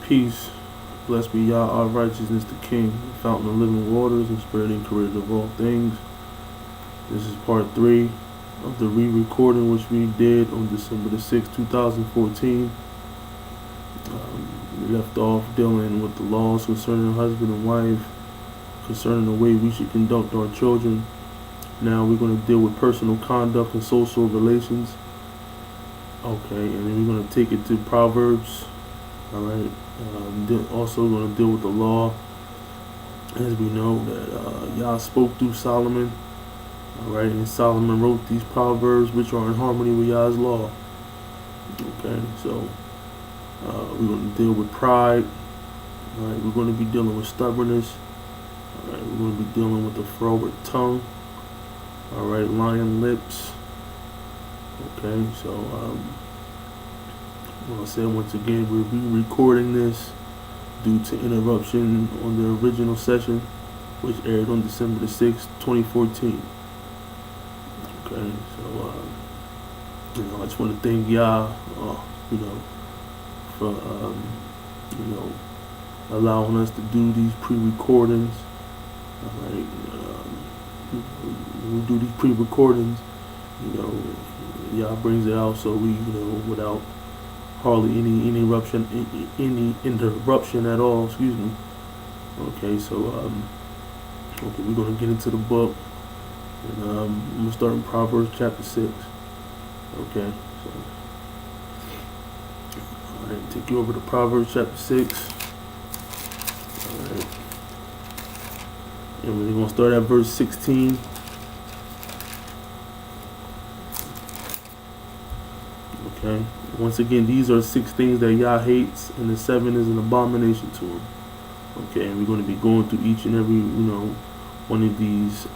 Peace. Blessed be Yah, our righteousness, the King, the fountain of living waters, and spirit and creator of all things. This is part 3 of the re-recording which we did on December the 6th, 2014. We left off dealing with the laws concerning husband and wife, concerning the way we should conduct our children. Now we're going to deal with personal conduct and social relations. Okay, and then we're going to take it to Proverbs. Alright, also going to deal with the law. As we know that Yah spoke through Solomon. Alright, and Solomon wrote these Proverbs which are in harmony with Yah's law. Okay, so we're going to deal with pride. Alright, we're going to be dealing with stubbornness. Alright, we're going to be dealing with the froward tongue. Alright, lying lips. Okay, so I'll say once again, we're re-recording this due to interruption on the original session, which aired on December the 6th, 2014. Okay, so I just want to thank Yah, for allowing us to do these pre-recordings. All right, when we do these pre-recordings, Yah brings it out so we, without hardly any interruption at all. Excuse me. Okay, so okay, we're gonna get into the book, and I'm gonna start in Proverbs chapter 6. Okay, so all right, take you over to Proverbs chapter 6. All right, and we're gonna start at verse 16. Okay. Once again, these are 6 things that Yah hates, and the 7 is an abomination to him. Okay, and we're going to be going through each and every, one of these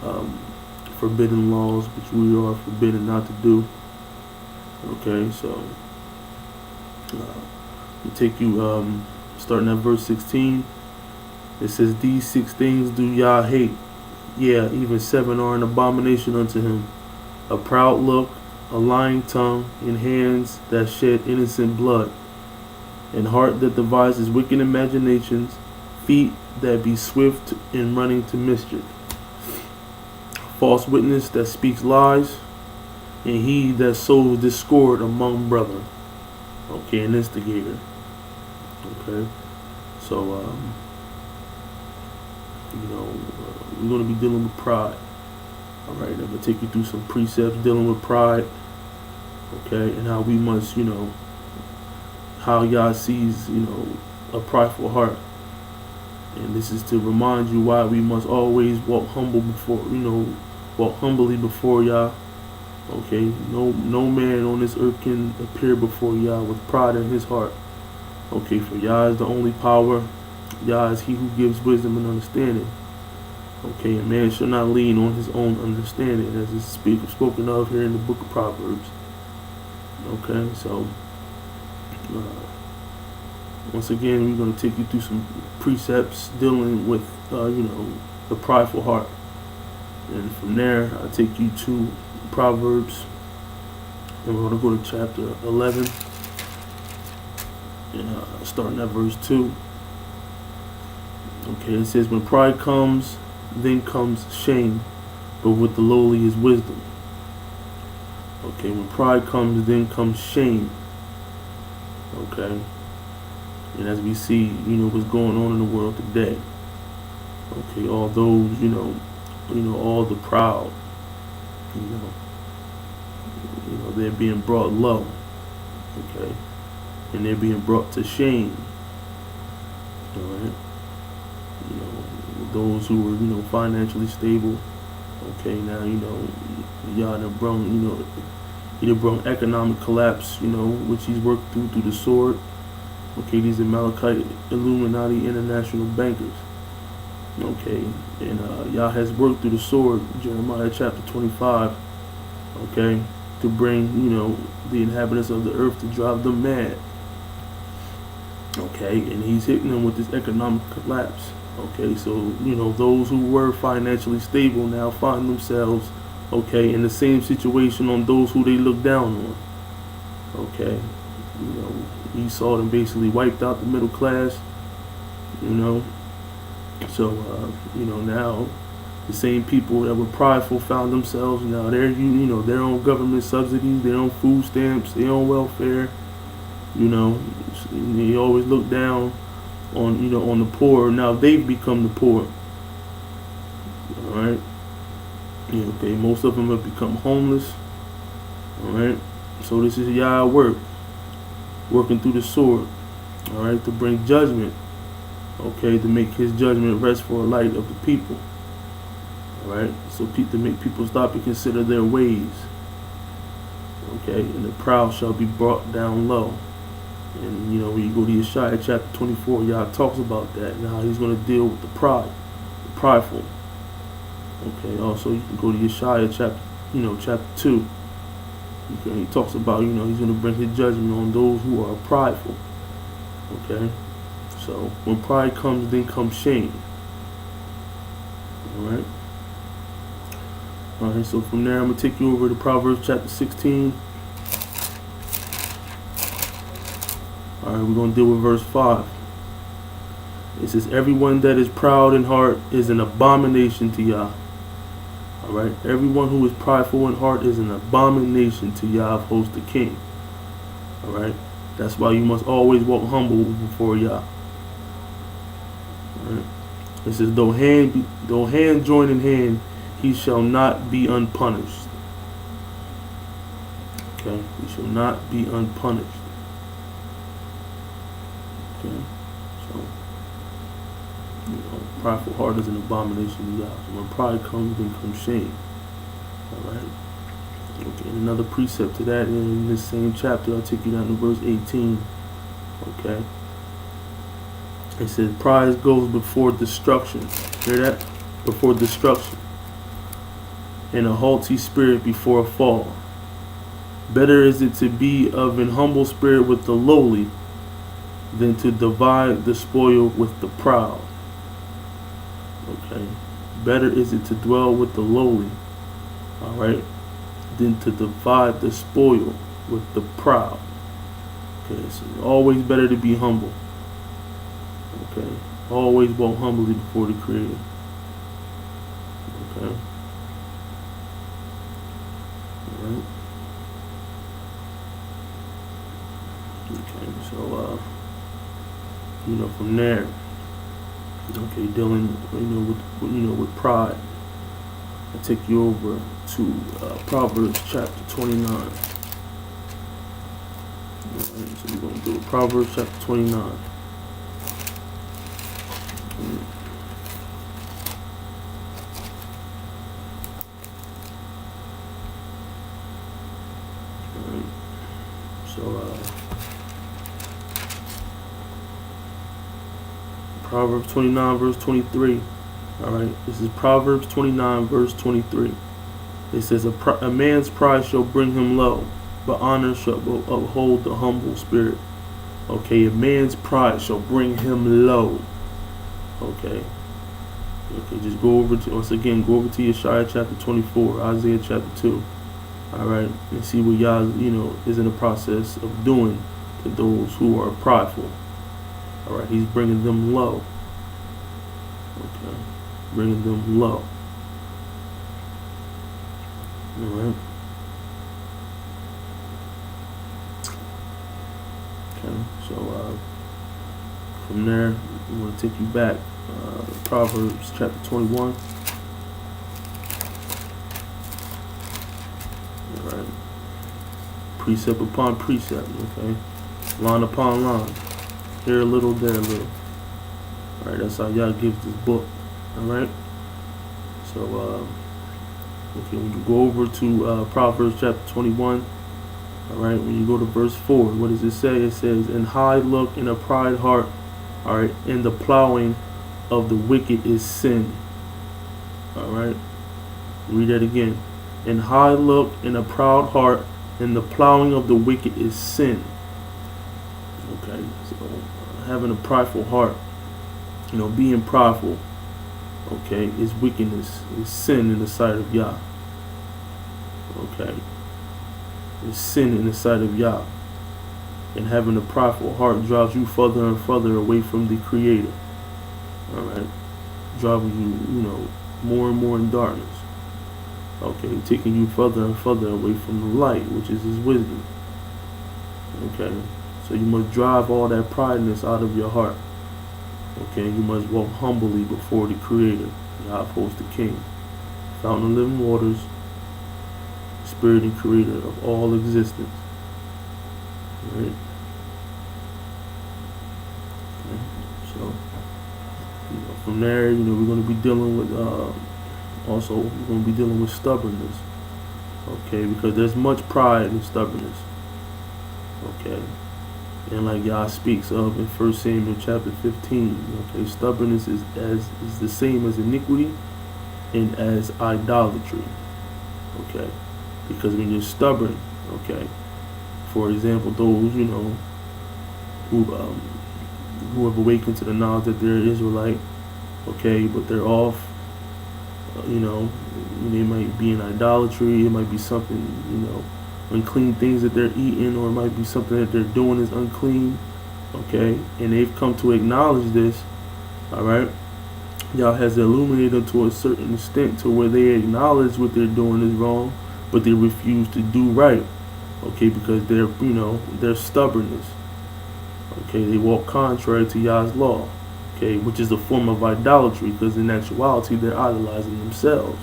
forbidden laws which we are forbidden not to do. Okay, so we take you starting at verse 16. It says, "These 6 things do Yah hate. Yeah, even 7 are an abomination unto him: a proud look, a lying tongue, and hands that shed innocent blood, and heart that devises wicked imaginations, feet that be swift in running to mischief, false witness that speaks lies, and he that sows discord among brethren." Okay, an instigator. Okay, so we're going to be dealing with pride. All right, I'm going to take you through some precepts dealing with pride. Okay, and how we must, how Yah sees, a prideful heart. And this is to remind you why we must always walk humbly before Yah. Okay, no man on this earth can appear before Yah with pride in his heart. Okay, for Yah is the only power. Yah is he who gives wisdom and understanding. Okay, a man shall not lean on his own understanding, as is spoken of here in the book of Proverbs. Okay, so once again, we're going to take you through some precepts dealing with, the prideful heart. And from there, I'll take you to Proverbs, and we're going to go to chapter 11, and starting at verse 2. Okay, it says, "When pride comes, then comes shame, but with the lowly is wisdom." Okay, when pride comes, then comes shame. Okay, and as we see, what's going on in the world today. Okay, all those, all the proud, they're being brought low. Okay, and they're being brought to shame. All right, those who were, financially stable. Okay, now, Yah done brung, he done brung economic collapse, which he's worked through the sword. Okay, these are Malachite Illuminati international bankers. Okay, and Yah has worked through the sword, Jeremiah chapter 25. Okay, to bring, the inhabitants of the earth, to drive them mad. Okay, and he's hitting them with this economic collapse. Okay, so, those who were financially stable now find themselves, okay, in the same situation on those who they look down on. Okay, You know, Esau and basically wiped out the middle class. You know, so now the same people that were prideful found themselves now they're on government subsidies, they're on food stamps, they're on welfare. You know, they always look down on the poor. Now they've become the poor. All right. Okay. Most of them have become homeless. All right. So this is Yah work, working through the sword. All right, to bring judgment. Okay, to make His judgment rest for a light of the people. All right. So to make people stop and consider their ways. Okay, and the proud shall be brought down low. And when you go to Yeshaya chapter 24, Yah talks about that and how He's going to deal with the prideful. Okay. Also, you can go to Yeshaya chapter 2. Okay. He talks about He's going to bring His judgment on those who are prideful. Okay. So when pride comes, then comes shame. All right. All right. So from there, I'm gonna take you over to Proverbs chapter 16. All right, we're going to deal with verse 5. It says, everyone that is proud in heart is an abomination to Yah. All right, everyone who is prideful in heart is an abomination to Yah of hosts, the King. All right, that's why you must always walk humble before Yah. All right. It says, though hand join in hand, he shall not be unpunished. Okay, he shall not be unpunished. Okay, so prideful heart is an abomination to Yah. So when pride comes, then comes shame. All right. Okay, and another precept to that in this same chapter, I'll take you down to verse 18. Okay. It says, pride goes before destruction. Hear that? Before destruction. And a haughty spirit before a fall. Better is it to be of an humble spirit with the lowly than to divide the spoil with the proud. Okay. Better is it to dwell with the lowly, all right, than to divide the spoil with the proud. Okay, so always better to be humble. Okay. Always walk humbly before the Creator. Okay. All right. Okay, so from there, okay, dealing with pride, I take you over to Proverbs chapter 29. All right, so we're going to do Proverbs chapter 29. All right, so Proverbs 29 verse 23. All right, this is Proverbs 29 verse 23. It says, a man's pride shall bring him low, but honor shall uphold the humble spirit. Okay, a man's pride shall bring him low. Okay. Okay, just go over to Yeshaya chapter 24, Isaiah chapter 2. All right, and see what Yah, is in the process of doing to those who are prideful. All right, He's bringing them low. Okay, bringing them low. All right. Okay, so from there, I'm going to take you back. Proverbs chapter 21. All right. Precept upon precept. Okay, line upon line. Here a little, there a little. All right, that's how Yah gives this book. All right. So, okay, when you go over to Proverbs chapter 21, all right, when you go to verse 4, what does it say? It says, "In high look in a pride heart, all right, in the plowing of the wicked is sin." All right, read that again. "In high look in a proud heart, in the plowing of the wicked is sin." Okay, so having a prideful heart, being prideful, okay, is wickedness, is sin in the sight of Yah. Okay, is sin in the sight of Yah. And having a prideful heart drives you further and further away from the Creator. Alright? Driving you, more and more in darkness. Okay, taking you further and further away from the light, which is His wisdom. Okay, so you must drive all that prideness out of your heart. Okay, you must walk humbly before the Creator, God host the King, fountain of living waters, Spirit and Creator of all existence. Right? Okay. So, from there, we're going to be dealing with, also, we're going to be dealing with stubbornness. Okay, because there's much pride in stubbornness. Okay, and like Yah speaks of in 1 Samuel chapter 15, okay, stubbornness is the same as iniquity and as idolatry. Okay, because when you're stubborn, okay, for example, those who have awakened to the knowledge that they're Israelite, okay, but they're off, they might be in idolatry, it might be something, unclean things that they're eating, or it might be something that they're doing is unclean, okay, and they've come to acknowledge this, alright, Yah has illuminated them to a certain extent to where they acknowledge what they're doing is wrong, but they refuse to do right, okay, because their stubbornness, okay, they walk contrary to Yah's law, okay, which is a form of idolatry, because in actuality they're idolizing themselves.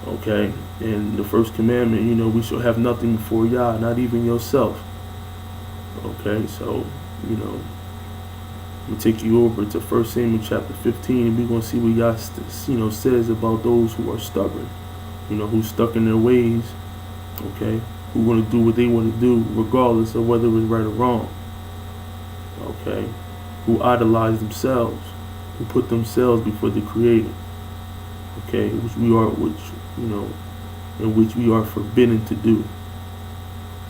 Okay, and the first commandment, we shall have nothing before Yah, not even yourself. Okay, so, we take you over to 1 Samuel chapter 15, and we're going to see what Yah, says about those who are stubborn, who's stuck in their ways, okay, who want to do what they want to do, regardless of whether it's right or wrong, okay, who idolize themselves, who put themselves before the Creator, okay, in which we are forbidden to do.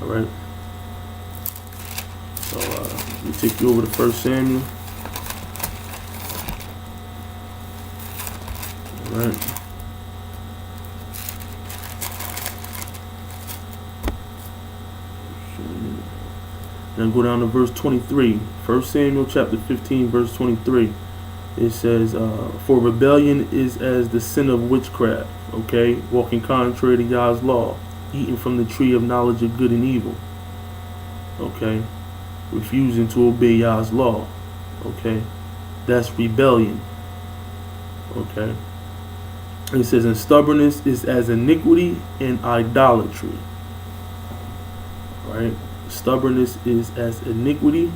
All right. So we take you over to 1 Samuel. All right. Then go down to verse 23. 1 Samuel chapter 15, verse 23. It says, for rebellion is as the sin of witchcraft, okay, walking contrary to Yah's law, eating from the tree of knowledge of good and evil, okay, refusing to obey Yah's law, okay, that's rebellion, okay. It says, and stubbornness is as iniquity and idolatry, right? Stubbornness is as iniquity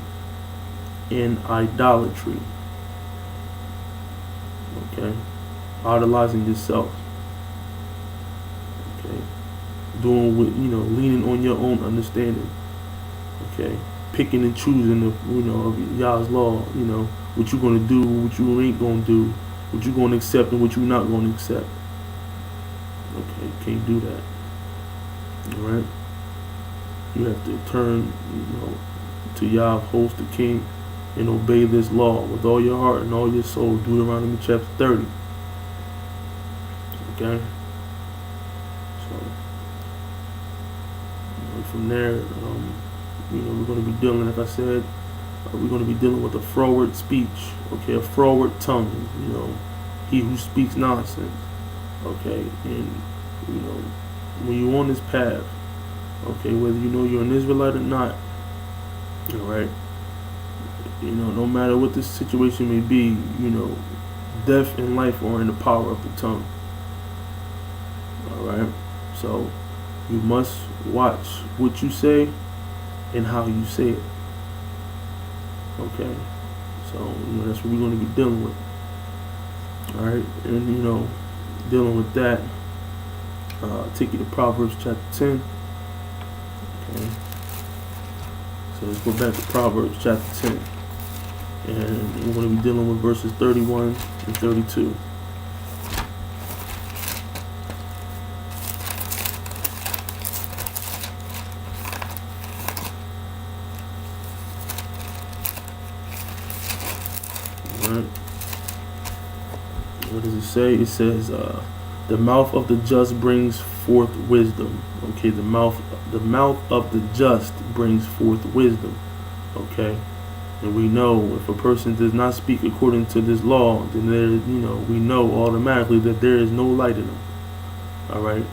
and idolatry. Okay, idolizing yourself. Okay, doing what leaning on your own understanding. Okay, picking and choosing of Yah's law. What you gonna do, what you ain't gonna do, what you gonna accept and what you not gonna accept. Okay, can't do that. All right, you have to turn to Yah, host the King, and obey this law with all your heart and all your soul. Deuteronomy chapter 30. Okay? So, from there, we're going to be dealing, like I said, we're going to be dealing with a froward speech. Okay? A froward tongue. He who speaks nonsense. Okay? And, when you're on this path, okay, whether you're an Israelite or not, alright? No matter what the situation may be, death and life are in the power of the tongue. Alright? So, you must watch what you say and how you say it. Okay? So, that's what we're going to be dealing with. Alright? And, dealing with that, take you to Proverbs chapter 10. Okay? So, let's go back to Proverbs chapter 10. And we're going to be dealing with verses 31 and 32. Alright. What does it say? It says, the mouth of the just brings forth wisdom. Okay, the mouth of the just brings forth wisdom. Okay, and we know if a person does not speak according to this law, then there, we know automatically that there is no light in them. All right.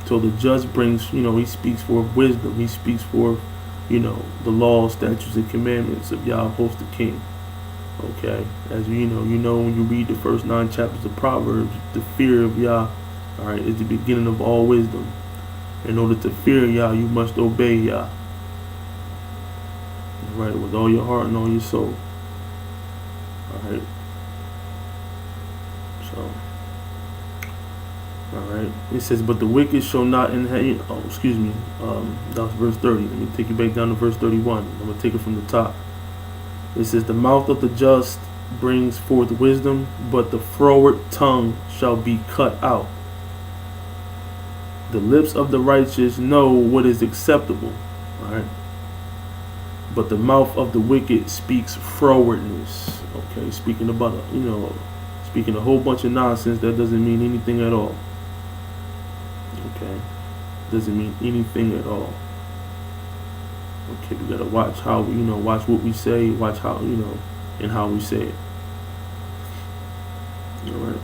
So the just brings, he speaks forth wisdom. He speaks forth, the laws, statutes, and commandments of Yah, host the King. Okay, as you know when you read the first 9 chapters of Proverbs, the fear of Yah, all right, is the beginning of all wisdom. In order to fear Yah, you must obey Yah. All right, with all your heart and all your soul. All right. So. Alright, it says, but the wicked shall not inherit. Oh, excuse me. That was verse 30. Let me take you back down to verse 31. I'm going to take it from the top. It says, the mouth of the just brings forth wisdom, but the froward tongue shall be cut out. The lips of the righteous know what is acceptable. Alright. But the mouth of the wicked speaks frowardness. Okay, speaking about, speaking a whole bunch of nonsense that doesn't mean anything at all. Okay, doesn't mean anything at all. Okay, we gotta watch how watch what we say, watch how and how we say it. All right.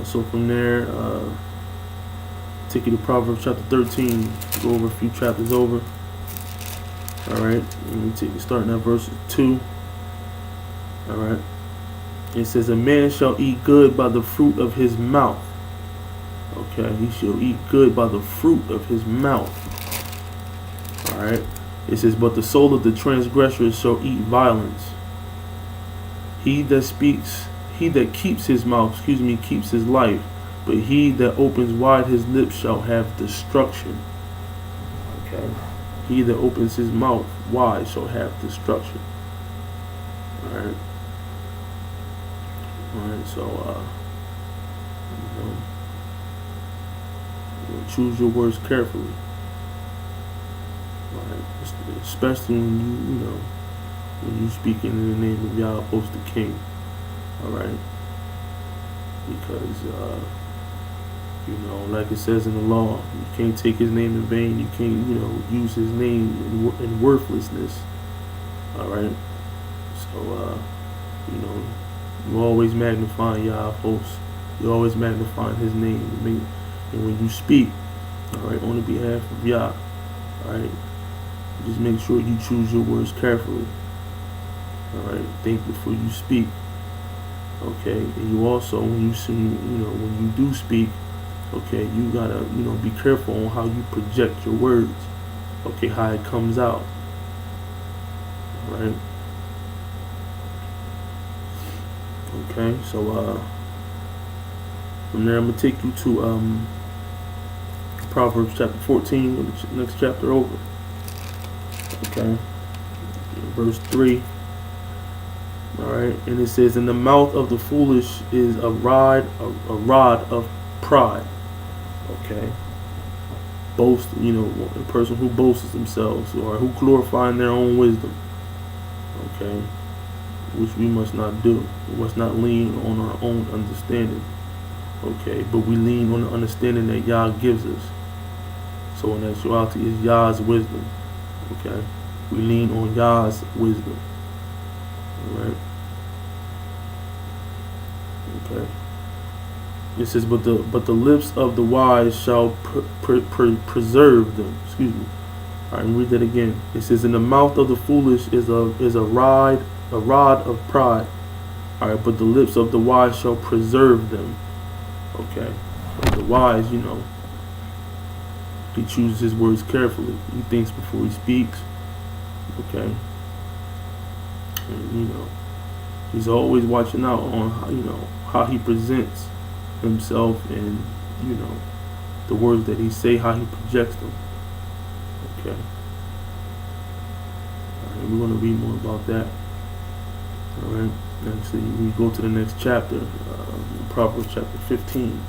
So from there, take you to Proverbs chapter 13. Go over a few chapters over. All right, let me take you starting at verse 2. All right. It says, a man shall eat good by the fruit of his mouth. Okay, he shall eat good by the fruit of his mouth. Alright. It says, but the soul of the transgressor shall eat violence. He that keeps his mouth, keeps his life. But he that opens wide his lips shall have destruction. Okay. He that opens his mouth wide shall have destruction. Alright. Alright, so choose your words carefully. Alright, especially when you speaking in the name of Yah, host the King. Alright, because like it says in the law, you can't take his name in vain. You can't use his name in worthlessness. Alright, so you always magnify Yah host. You always magnify his name. And when you speak, alright, on the behalf of Yah, alright, just make sure you choose your words carefully. Alright, think before you speak. Okay, and you also, when you do speak, okay, you gotta, be careful on how you project your words. Okay, how it comes out. Alright. Okay, so from there I'm gonna take you to Proverbs chapter 14, the next chapter over. Okay, verse 3. Alright, and it says, in the mouth of the foolish is a rod of pride. Okay, boast, a person who boasts themselves or who glorify in their own wisdom. Okay, which we must not do. We must not lean on our own understanding. Okay, but we lean on the understanding that Yah gives us. So in actuality, is Yah's wisdom. Okay, we lean on Yah's wisdom. All right. Okay. It says, but the lips of the wise shall preserve them. Excuse me. All right, read that again. It says, in the mouth of the foolish is a rod of pride. All right, but the lips of the wise shall preserve them. Okay, so the wise, he chooses his words carefully. He thinks before he speaks. Okay, and, he's always watching out on how he presents himself and the words that he say, how he projects them. Okay. All right, we're going to read more about that. All right. Actually, we go to the next chapter, Proverbs chapter 15.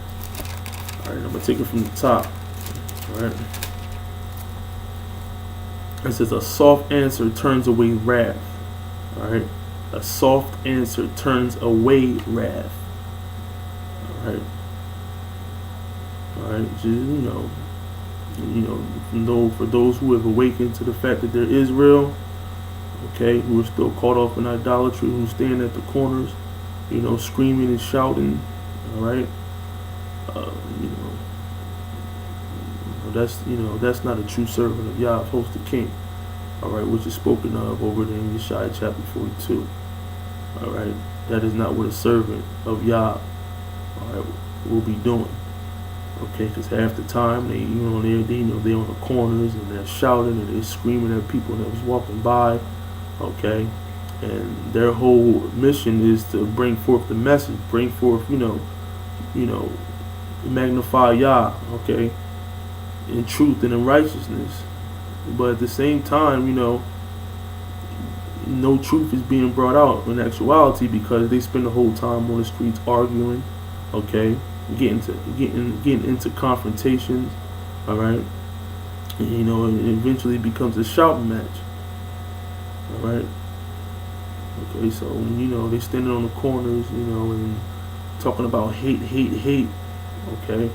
All right, I'm going to take it from the top. All right. It says, a soft answer turns away wrath. All right. A soft answer turns away wrath. All right. All right, just for those who have awakened to the fact that there is real, okay, who are still caught up in idolatry, who stand at the corners, screaming and shouting, all right, uh, you know, that's not a true servant of Yah, of host the King, all right, which is spoken of over there in Yeshaya chapter 42, all right. That is not what a servant of Yah, all right, will be doing. Okay, because half the time they're on the corners and they're shouting and they're screaming at people that was walking by. Okay, and their whole mission is to bring forth the message, bring forth, magnify Yah. Okay, in truth and in righteousness. But at the same time, no truth is being brought out in actuality because they spend the whole time on the streets arguing. Okay, getting into confrontations, all right, and it eventually becomes a shouting match, all right. Okay, so they standing on the corners, and talking about hate, okay,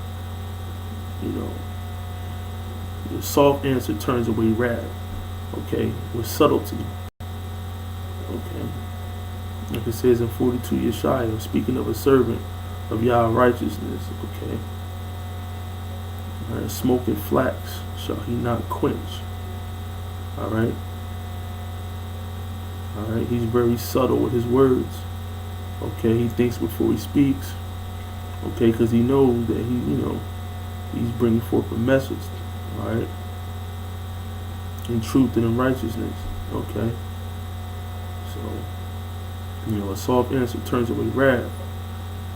the soft answer turns away wrath, okay, with subtlety, okay, like it says in 42 Yeshaya, speaking of a servant of Yah righteousness, okay. Alright, smoking flax shall he not quench. Alright. Alright, he's very subtle with his words. Okay, he thinks before he speaks. Okay, because he knows that he's bringing forth a message. Alright. In truth and in righteousness. Okay. So, a soft answer turns away wrath.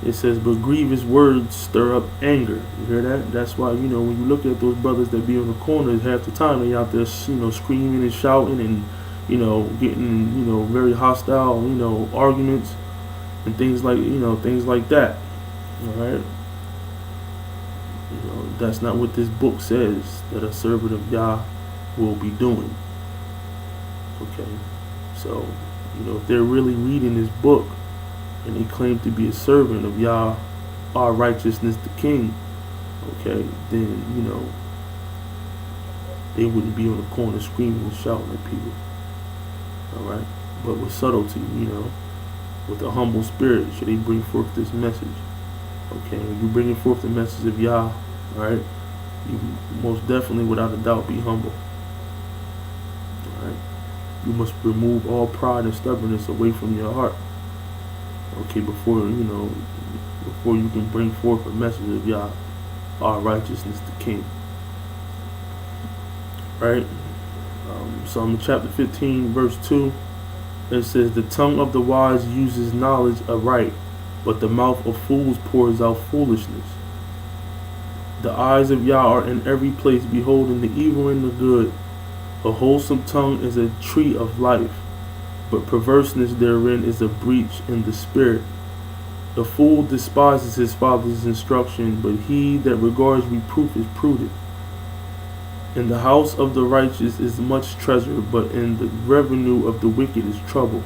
It says, but grievous words stir up anger. You hear that? That's why, when you look at those brothers that be on the corners, half the time they out there, screaming and shouting and, getting, very hostile, arguments and things like that. All right? That's not what this book says that a servant of Yah will be doing. Okay? So, if they're really reading this book, and they claim to be a servant of Yah, our righteousness, the King, okay, then, they wouldn't be on the corner screaming and shouting at people, all right? But with subtlety, with a humble spirit, should they bring forth this message, okay? When you're bringing forth the message of Yah, all right, you most definitely, without a doubt, be humble, all right? You must remove all pride and stubbornness away from your heart. Okay, before you can bring forth a message of Yah, our righteousness, the King. Right? Psalm chapter 15, verse 2, it says, the tongue of the wise uses knowledge aright, but the mouth of fools pours out foolishness. The eyes of Yah are in every place, beholding the evil and the good. A wholesome tongue is a tree of life, but perverseness therein is a breach in the spirit. The fool despises his father's instruction, but he that regards reproof is prudent. In the house of the righteous is much treasure, but in the revenue of the wicked is trouble.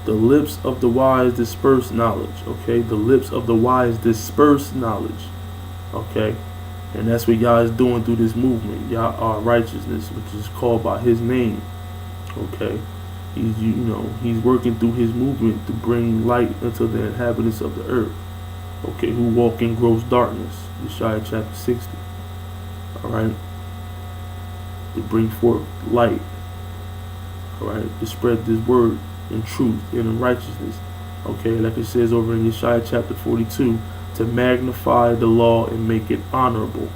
The lips of the wise disperse knowledge. Okay, the lips of the wise disperse knowledge. Okay, and that's what Yah is doing through this movement. Yah, our righteousness, which is called by His name. Okay. He's working through his movement to bring light unto the inhabitants of the earth, okay, who walk in gross darkness. Yeshaya chapter 60. All right, to bring forth light. All right, to spread this word in truth and in righteousness. Okay, like it says over in Yeshaya chapter 42, to magnify the law and make it honorable.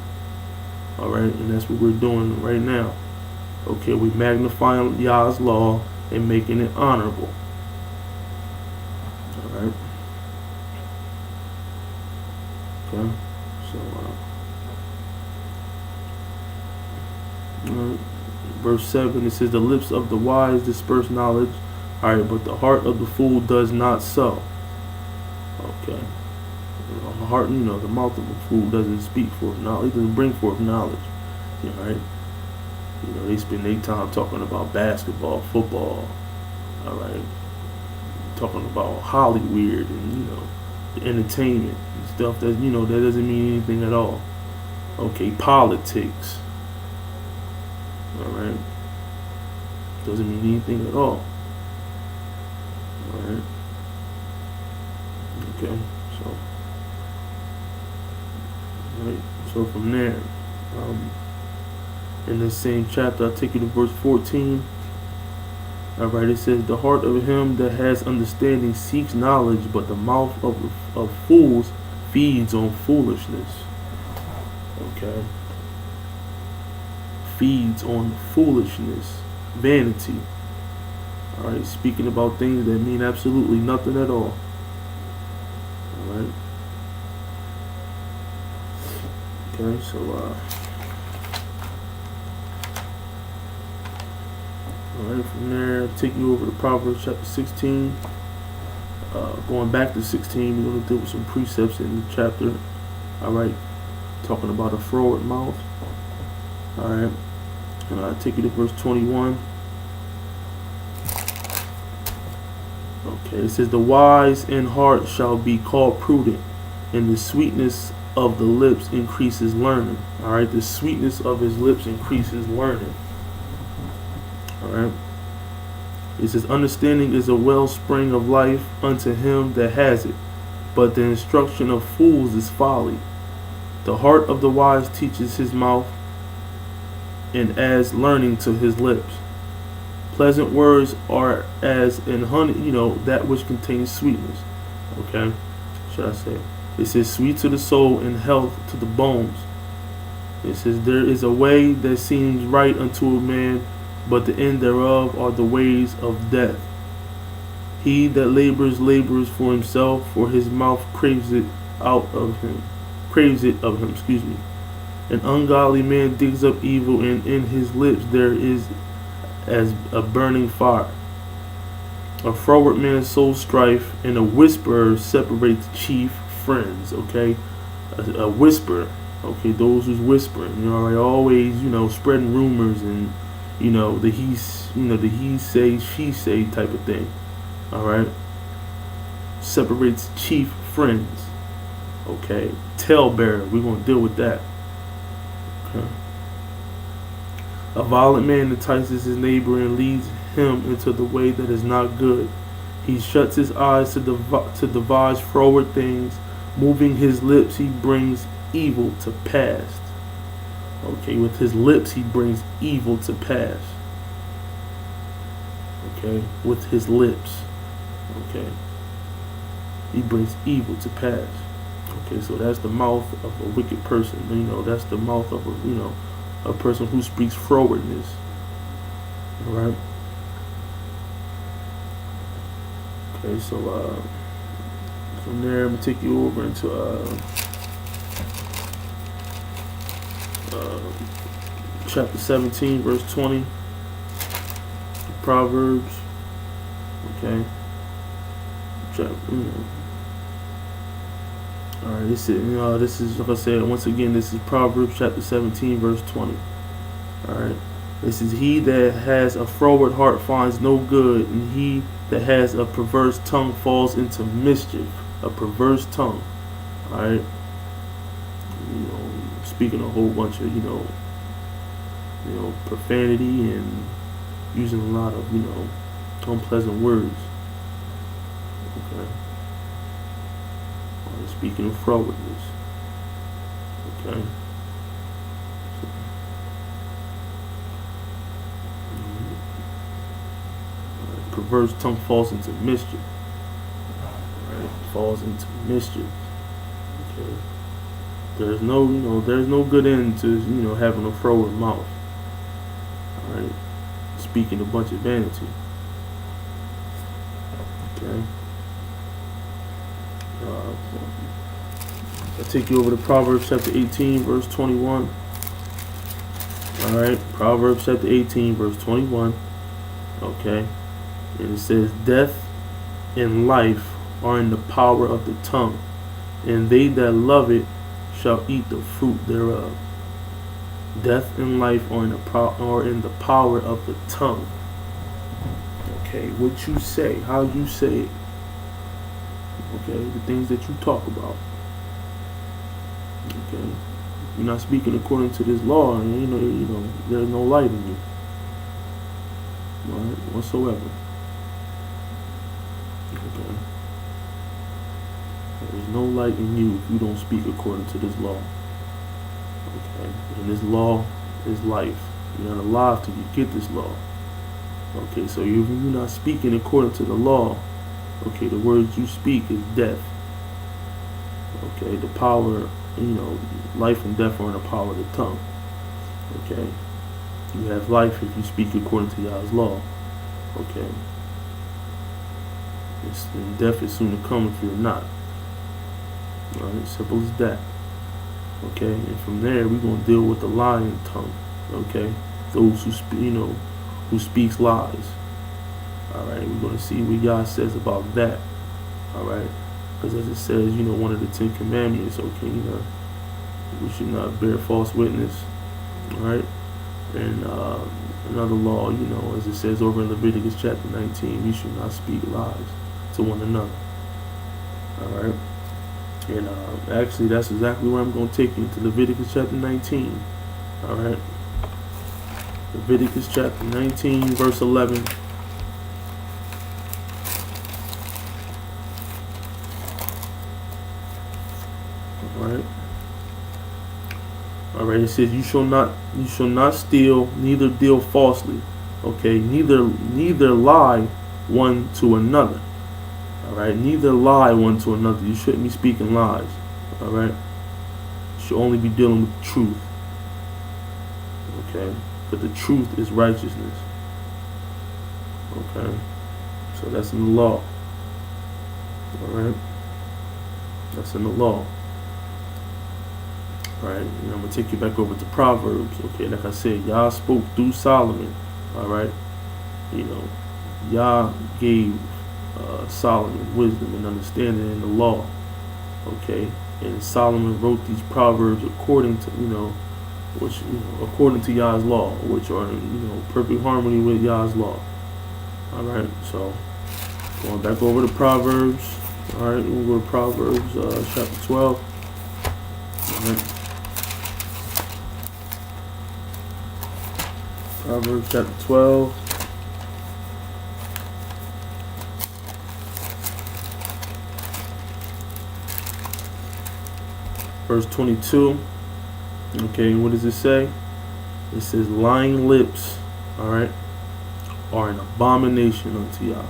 All right, and that's what we're doing right now. Okay, we magnifying Yah's law and making it honorable. Alright. Okay. So, verse 7, it says, the lips of the wise disperse knowledge. Alright, but the heart of the fool does not so. Okay. The heart, the mouth of the fool doesn't speak forth knowledge. It doesn't bring forth knowledge. Alright. They spend their time talking about basketball, football, all right, talking about Hollywood and, the entertainment and stuff that, that doesn't mean anything at all, Okay, politics. Alright. Doesn't mean anything at all. Alright. Okay, so. Alright, so from there, in this same chapter, I'll take you to verse 14. Alright, it says, the heart of him that has understanding seeks knowledge, but the mouth of fools feeds on foolishness. Okay. Feeds on foolishness, vanity. Alright, speaking about things that mean absolutely nothing at all. Alright. Okay, so alright, from there I'll take you over to Proverbs chapter 16. Going back to 16, we're going to deal with some precepts in the chapter. Alright, talking about a froward mouth. Alright, and I'll take you to verse 21. Okay, it says, the wise in heart shall be called prudent, and the sweetness of the lips increases learning. Alright, the sweetness of his lips increases learning. Alright. It says, understanding is a wellspring of life unto him that has it, but the instruction of fools is folly. The heart of the wise teaches his mouth, and adds learning to his lips. Pleasant words are as in honey, that which contains sweetness. Okay, should I say? It says, sweet to the soul and health to the bones. It says, there is a way that seems right unto a man, but the end thereof are the ways of death. He that labors for himself, for his mouth craves it of him. An ungodly man digs up evil, and in his lips there is as a burning fire. A froward man sows strife, and a whisperer separates chief friends. Okay, a whisper. Okay, those who's whispering, are always, spreading rumors and, the he say, she say type of thing. All right, separates chief friends. Okay, talebearer. We're gonna deal with that. Okay. A violent man entices his neighbor and leads him into the way that is not good. He shuts his eyes to devise froward things. Moving his lips, he brings evil to pass. Okay, with his lips, he brings evil to pass. Okay, with his lips. Okay, he brings evil to pass. Okay, so that's the mouth of a wicked person. That's the mouth of a person who speaks frowardness. All right. Okay, so from there, I'm gonna take you over into chapter 17, verse 20. Proverbs. Okay. Alright, this is like I said, once again, this is Proverbs chapter 17, verse 20. Alright. This is, he that has a froward heart finds no good, and he that has a perverse tongue falls into mischief. A perverse tongue. Alright. Speaking a whole bunch of, profanity and using a lot of, unpleasant words. Okay. Speaking of frowardness. Okay. So, perverse tongue falls into mischief. Right? Falls into mischief. Okay. There's no good end to having a froward mouth. All right. Speaking a bunch of vanity. Okay. I'll take you over to Proverbs chapter 18, verse 21. Alright, Proverbs chapter 18, verse 21. Okay. And it says, death and life are in the power of the tongue, and they that love it shall eat the fruit thereof. Death and life are in the power of the tongue. Okay, what you say, how you say it. Okay, the things that you talk about. Okay, You're not speaking according to this law, and there's no light in you, all right, whatsoever. Okay. There is no light in you if you don't speak according to this law. Okay. And this law is life. You're not alive till you get this law. Okay, so you're not speaking according to the law. Okay, the words you speak is death. Okay, the power, life and death are in the power of the tongue. Okay, you have life if you speak according to Yah's law. Okay, and death is soon to come if you're not. All right, simple as that. Okay, and from there we're gonna deal with the lying tongue. Okay, those who who speaks lies. All right, we're gonna see what Yah says about that. All right, because as it says, one of the 10 Commandments. Okay, we should not bear false witness. All right, and another law, as it says over in Leviticus chapter 19, we should not speak lies to one another. All right. And actually, that's exactly where I'm going to take you, to Leviticus chapter 19. All right. Leviticus chapter 19, verse 11. All right. All right. It says, "You shall not steal, neither deal falsely." Okay. Neither lie one to another. Alright, neither lie one to another. You shouldn't be speaking lies. Alright? You should only be dealing with the truth. Okay? But the truth is righteousness. Okay? So that's in the law. Alright? That's in the law. Alright? And I'm going to take you back over to Proverbs. Okay? Like I said, Yah spoke through Solomon. Alright? Yah gave Solomon wisdom and understanding in the law. Okay, and Solomon wrote these proverbs according to according to Yah's law, which are perfect harmony with Yah's law. All right, so going back over to Proverbs. All right, we'll go to Proverbs chapter 12. All right. Proverbs chapter 12. Verse 22. Okay, what does it say? It says, "Lying lips, all right, are an abomination unto Yah." All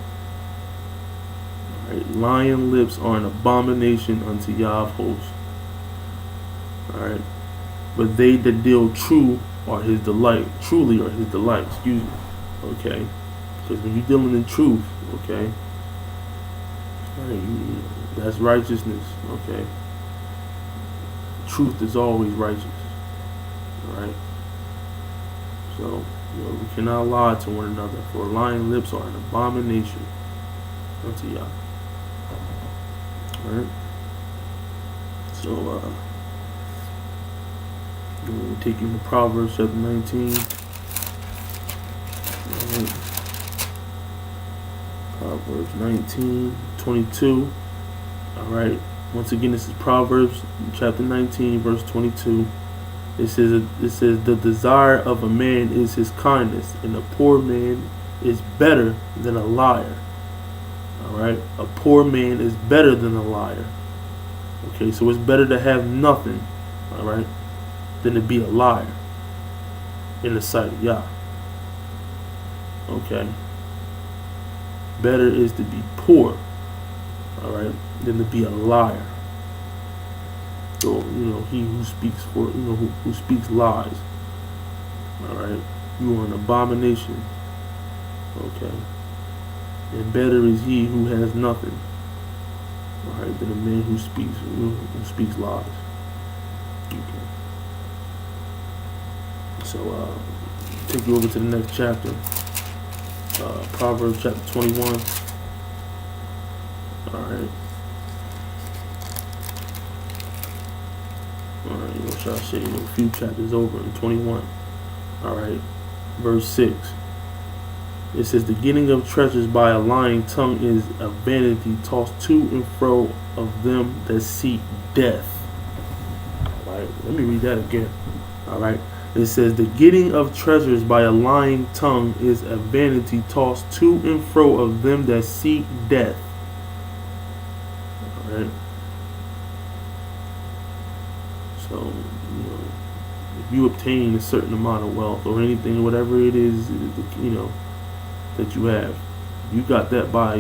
right, lying lips are an abomination unto Yah of hosts. All right, but they that deal true are His delight. Truly are His delight. Excuse me. Okay, because when you're dealing in truth, okay, all right, that's righteousness. Okay. Truth is always righteous. Alright? So, we cannot lie to one another, for lying lips are an abomination unto Yah. Alright? So, we'll take you to Proverbs chapter 19. Alright. Proverbs 19:22. Alright. Once again, this is Proverbs chapter 19, verse 22. It says, "The desire of a man is his kindness, and a poor man is better than a liar." All right, a poor man is better than a liar. Okay, so it's better to have nothing, all right, than to be a liar in the sight of Yah. Okay, better is to be poor, all right, than to be a liar. So, he who speaks who speaks lies, all right, you are an abomination. Okay, and better is he who has nothing, all right, than a man who speaks lies. Okay. So, take you over to the next chapter, Proverbs chapter 21. All right. Alright, I'll show you a few chapters over in 21. Alright, verse 6. It says, "The getting of treasures by a lying tongue is a vanity tossed to and fro of them that seek death." Alright, let me read that again. Alright. It says, the getting of treasures by a lying tongue is a vanity tossed to and fro of them that seek death. Alright. So, if you obtain a certain amount of wealth or anything, whatever it is, that you have, you got that by,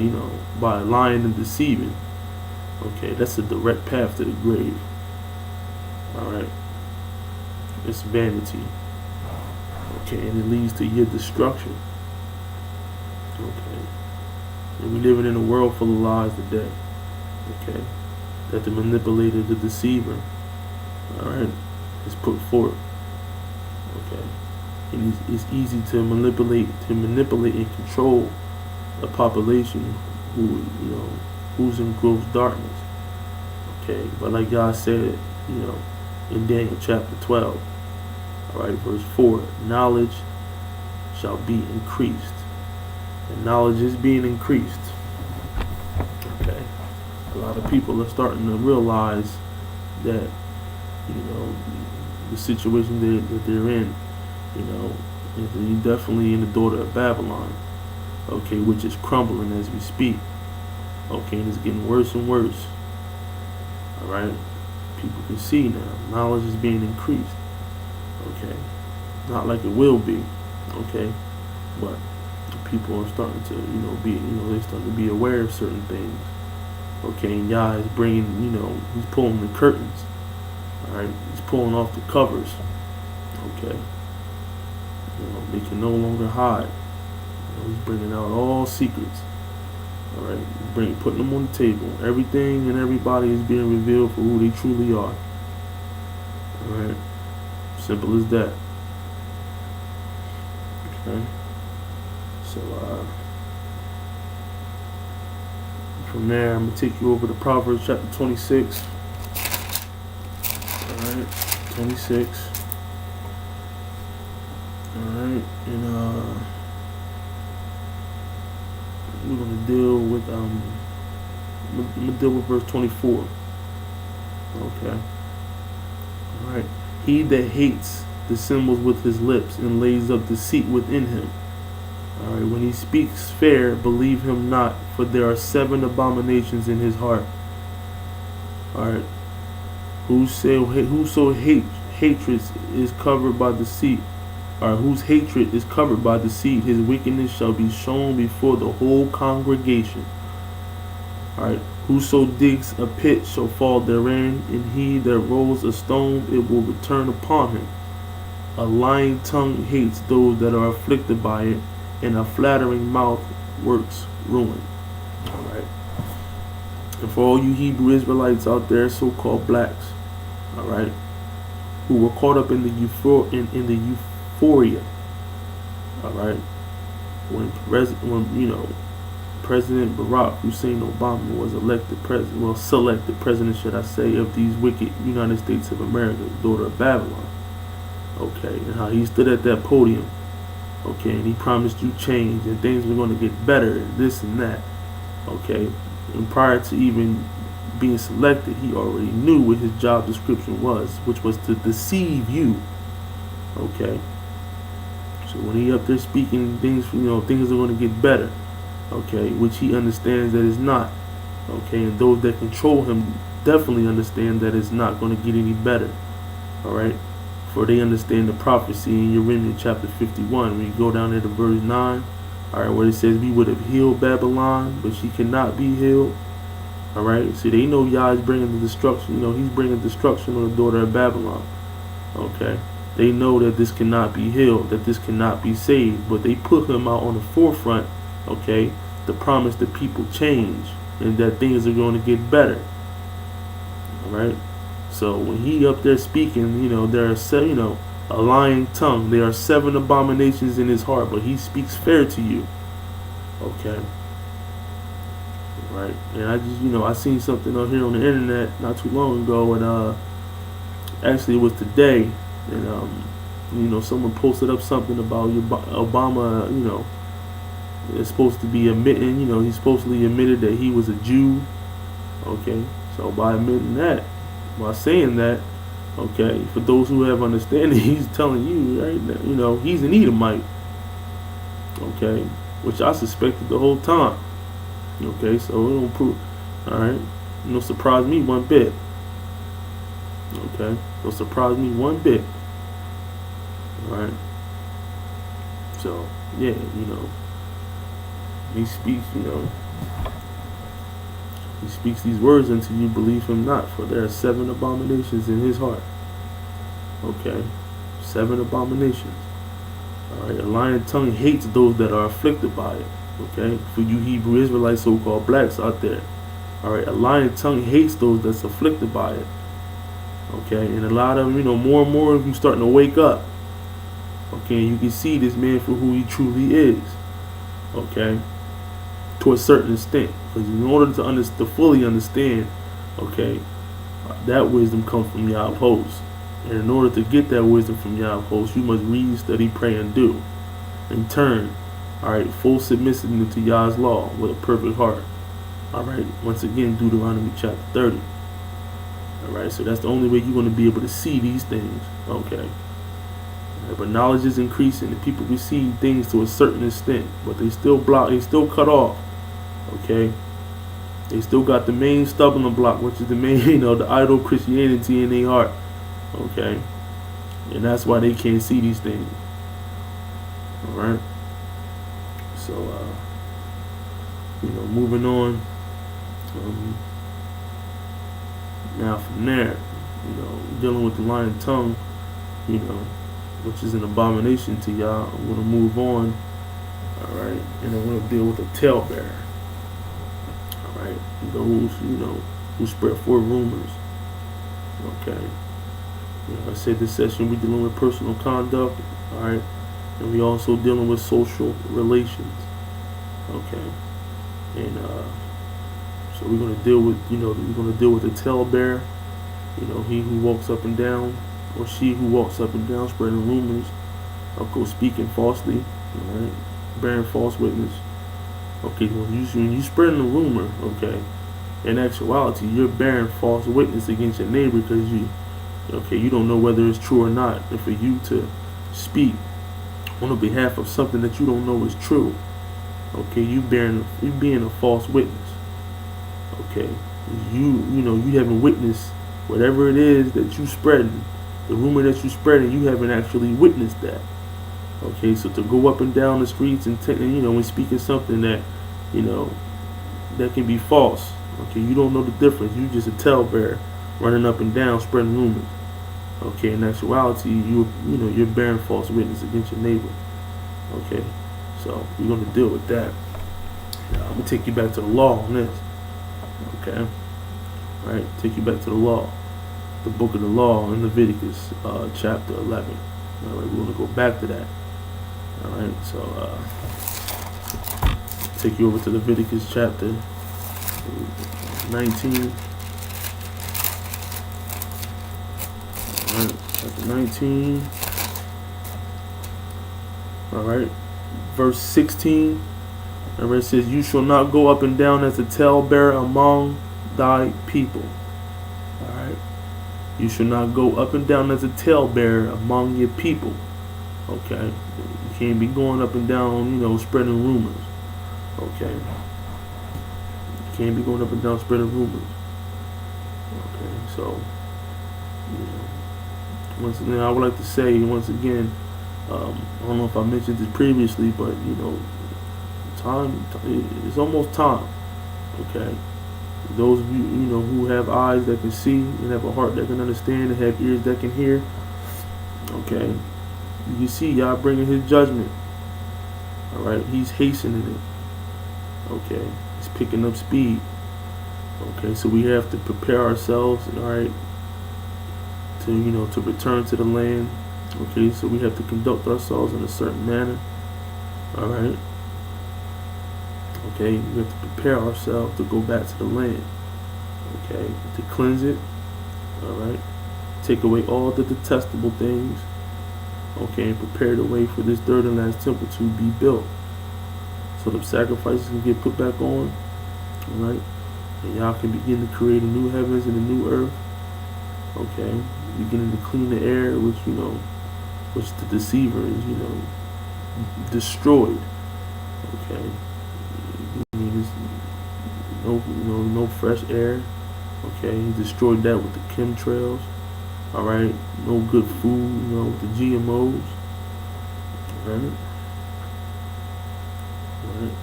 by lying and deceiving. Okay, that's a direct path to the grave. Alright. It's vanity. Okay, and it leads to your destruction. Okay. And we living in a world full of lies today. Okay. That the manipulator, the deceiver, alright, is put forth. Okay. And it's easy to manipulate and control a population who's in gross darkness. Okay. But like God said, in Daniel chapter 12, alright, verse 4, knowledge shall be increased. And knowledge is being increased. Okay. A lot of people are starting to realize that, the situation that they're in, is definitely in the daughter of Babylon. Okay, which is crumbling as we speak. Okay, and it's getting worse and worse. Alright. People can see now. Knowledge is being increased. Okay. Not like it will be. Okay. But people are starting to, they're starting to be aware of certain things. Okay. And Yah is bringing, he's pulling the curtains. Alright. He's pulling off the covers. Okay. They can no longer hide. He's bringing out all secrets. Alright, putting them on the table. Everything and everybody is being revealed for who they truly are. Alright, simple as that. Okay, so from there, I'm gonna take you over to Proverbs chapter 26. Alright, 26. Alright, and we're gonna deal with I'm gonna deal with verse 24. Okay. Alright. He that hates dissembles with his lips and lays up deceit within him. Alright, when he speaks fair, believe him not, for there are 7 abominations in his heart. Alright. Whoso hatred is covered by deceit, or whose hatred is covered by deceit, his wickedness shall be shown before the whole congregation. Alright. Whoso digs a pit shall fall therein, and he that rolls a stone, it will return upon him. A lying tongue hates those that are afflicted by it, and a flattering mouth works ruin. Alright. And for all you Hebrew Israelites out there, so-called blacks, alright, who were caught up in the euphoria, alright, when President Barack Hussein Obama was selected president, should I say, of these wicked United States of America, daughter of Babylon. Okay, and how he stood at that podium, okay, and he promised you change and things were going to get better and this and that. Okay, and prior to even being selected, he already knew what his job description was, which was to deceive you. Okay, so when he up there speaking things, things are going to get better. Okay, which he understands that it's not. Okay, and those that control him definitely understand that it's not going to get any better. Alright, for they understand the prophecy in Jeremiah chapter 51. When you go down there to verse 9, alright, where it says, we would have healed Babylon, but she cannot be healed. Alright, see, they know Yah is bringing the destruction. He's bringing destruction on the daughter of Babylon. Okay, they know that this cannot be healed, that this cannot be saved, but they put him out on the forefront, okay, to promise the people change and that things are going to get better. Alright, so when he up there speaking, there are a lying tongue. There are 7 abominations in his heart, but he speaks fair to you. Okay. Right, and I just, I seen something out here on the internet not too long ago, and actually it was today, and someone posted up something about Obama, is supposed to be admitting, he supposedly admitted that he was a Jew. Okay, so by admitting that, by saying that, Okay, for those who have understanding, he's telling you right now, he's an Edomite. Okay, which I suspected the whole time. Okay, so it don't prove. All right, don't surprise me one bit. Okay, don't surprise me one bit. All right. So yeah, he speaks. He speaks these words unto you believe him not, for there are 7 abominations in his heart. Okay, 7 abominations. All right, a lying tongue hates those that are afflicted by it. Okay, for you Hebrew Israelites, so-called blacks out there. All right, a lying tongue hates those that's afflicted by it. Okay, and a lot of them, more and more of you starting to wake up. Okay, you can see this man for who he truly is. Okay, to a certain extent, because in order to fully understand, okay, that wisdom comes from Yah of hosts. And in order to get that wisdom from Yah of hosts, you must read, study, pray, and do. In turn, all right, full submissiveness to Yah's law with a perfect heart. All right, once again, Deuteronomy chapter 30. All right, so that's the only way you're going to be able to see these things. Okay. All right, but knowledge is increasing, and people receive things to a certain extent, but they still block, they still cut off. Okay. They still got the main stumbling block, which is the main, the idol Christianity in their heart. Okay. And that's why they can't see these things. All right. So, moving on. Now from there, dealing with the lying tongue, which is an abomination to y'all, I'm going to move on. All right. And I'm going to deal with the talebearer. All right. Those, who spread forth rumors. Okay. I said this session we're dealing with personal conduct. All right. And we also dealing with social relations. Okay. And so we're gonna deal with the talebearer. He who walks up and down, or she who walks up and down spreading rumors, or speaking falsely, all right, bearing false witness. Okay, when you spreading a rumor, okay, in actuality you're bearing false witness against your neighbor because you don't know whether it's true or not, and for you to speak on the behalf of something that you don't know is true, okay, you being a false witness. Okay, you haven't witnessed whatever it is that you spreading, the rumor that you spreading, you haven't actually witnessed that. Okay, so to go up and down the streets and speaking something that that can be false. Okay, you don't know the difference. You just a talebearer running up and down spreading rumors. Okay, in actuality, you're bearing false witness against your neighbor. Okay, so we're gonna deal with that. Now, I'm gonna take you back to the law on this. Okay, all right, take you back to the law, the book of the law in Leviticus, chapter 11. All right, we're gonna go back to that. All right, so take you over to Leviticus chapter 19. All right, chapter 19. All right, verse 16. All right, it says, "You shall not go up and down as a talebearer among thy people." All right, you shall not go up and down as a talebearer among your people. Okay, you can't be going up and down, spreading rumors. Okay, you can't be going up and down spreading rumors. Okay, so once again, I would like to say once again, I don't know if I mentioned this previously, but time it's almost time. Okay, those of you who have eyes that can see and have a heart that can understand and have ears that can hear. Okay, you see Yah bringing his judgment. All right, he's hastening it. Okay, he's picking up speed. Okay, so we have to prepare ourselves. All right, to return to the land. Okay, so we have to conduct ourselves in a certain manner. All right. Okay, we have to prepare ourselves to go back to the land. Okay, to cleanse it. All right, take away all the detestable things. Okay, and prepare the way for this third and last temple to be built, so the sacrifices can get put back on. All right, and y'all can begin to create a new heavens and a new earth. Okay, beginning to clean the air, which the deceiver is destroyed. Okay, I mean, no fresh air. Okay, he destroyed that with the chemtrails. All right, no good food, with the GMOs. All right. Right.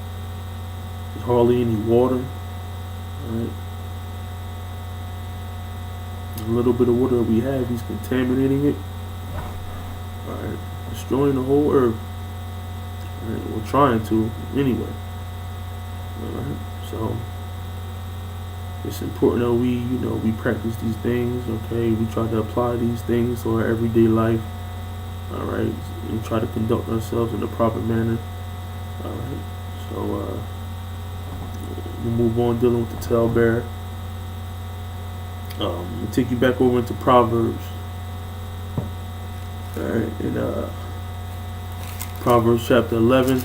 There's hardly any water. Right. A little bit of water that we have, he's contaminating it. Alright. Destroying the whole earth. Alright. We're trying to anyway. Alright. So it's important that we practice these things, okay? We try to apply these things to our everyday life. Alright. And try to conduct ourselves in the proper manner. Alright. So we'll move on dealing with the talebearer. We'll take you back over into Proverbs. Alright, in Proverbs chapter 11.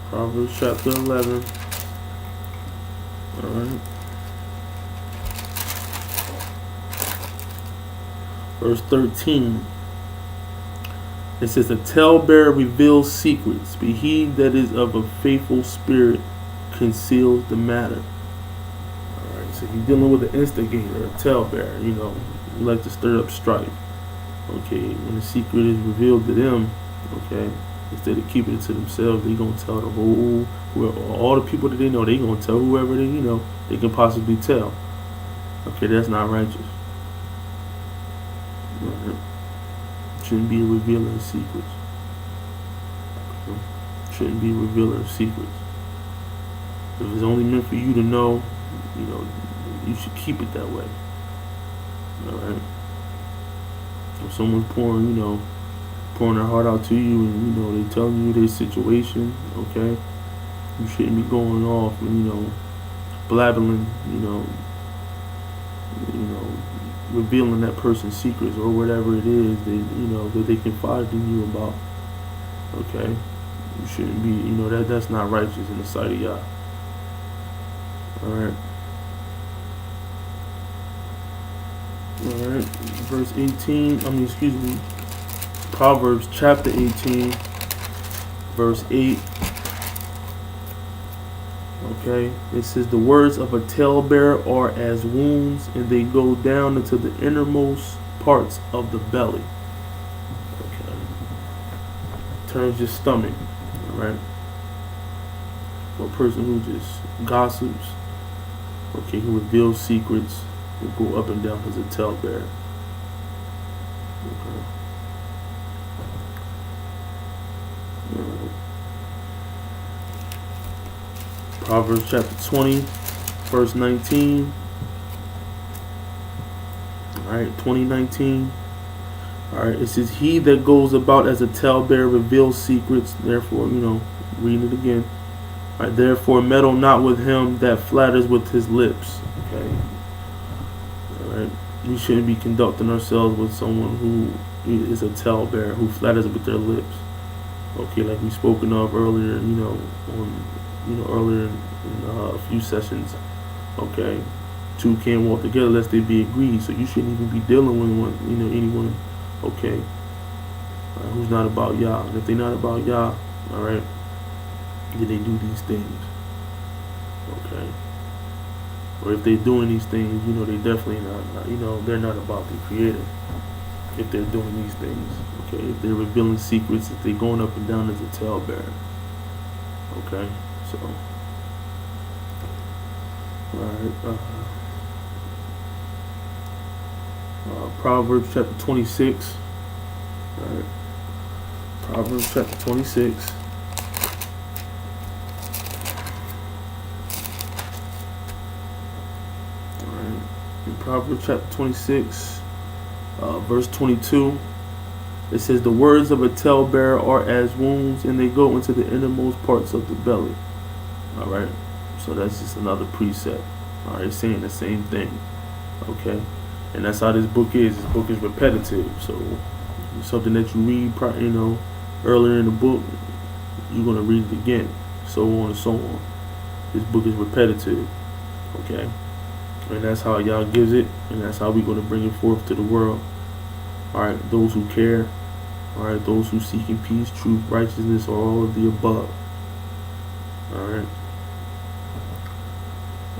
Proverbs chapter 11. Alright. Verse 13. It says, "The talebearer reveals secrets, but he that is of a faithful spirit conceals the matter." Alright, so you're dealing with an instigator, a talebearer, you like to stir up strife. Okay, when the secret is revealed to them, okay, instead of keeping it to themselves, they gonna tell all the people that they know, they gonna tell whoever they can possibly tell. Okay, that's not righteous. Right. Shouldn't be a revealer of secrets. Shouldn't be a revealer of secrets. If it's only meant for you to know, you should keep it that way. Alright? If someone's pouring their heart out to you and, they telling you their situation, okay, you shouldn't be going off and, blabbling, revealing that person's secrets or whatever it is that they confided in you about. Okay, you shouldn't be that's not righteous in the sight of Yah. All right. Verse 18. Proverbs chapter 18, verse 8. Okay, it says, "The words of a talebearer are as wounds, and they go down into the innermost parts of the belly." Okay, turns your stomach. All right, for a person who just gossips, okay, who reveals secrets, will go up and down as a talebearer. Okay. All right. Proverbs chapter 20, verse 19. Alright, 20:19. Alright, it says, "He that goes about as a talebearer reveals secrets." Therefore, reading it again. Alright, "Therefore meddle not with him that flatters with his lips." Okay. Alright, we shouldn't be conducting ourselves with someone who is a talebearer, who flatters with their lips. Okay, like we spoken of earlier, earlier in a few sessions. Okay, two can't walk together lest they be agreed. So you shouldn't even be dealing with anyone. Okay, who's not about Yah. And if they're not about Yah, all right, then they do these things. Okay, or if they're doing these things, they definitely not. They're not about the Creator. If they're doing these things, okay, if they're revealing secrets, if they're going up and down as a talebearer. Okay, so. Alright, Proverbs chapter 26. Alright, Proverbs chapter 26. Alright, in Proverbs chapter 26, verse 22, it says, "The words of a talebearer are as wounds, and they go into the innermost parts of the belly." Alright. So that's just another precept. Alright, saying the same thing. Okay? And that's how this book is. This book is repetitive. So it's something that you read, earlier in the book, you're going to read it again, so on and so on. This book is repetitive, okay? And that's how Yah gives it, and that's how we're going to bring it forth to the world. Alright, those who care, alright, those who seek in peace, truth, righteousness, or all of the above. Alright.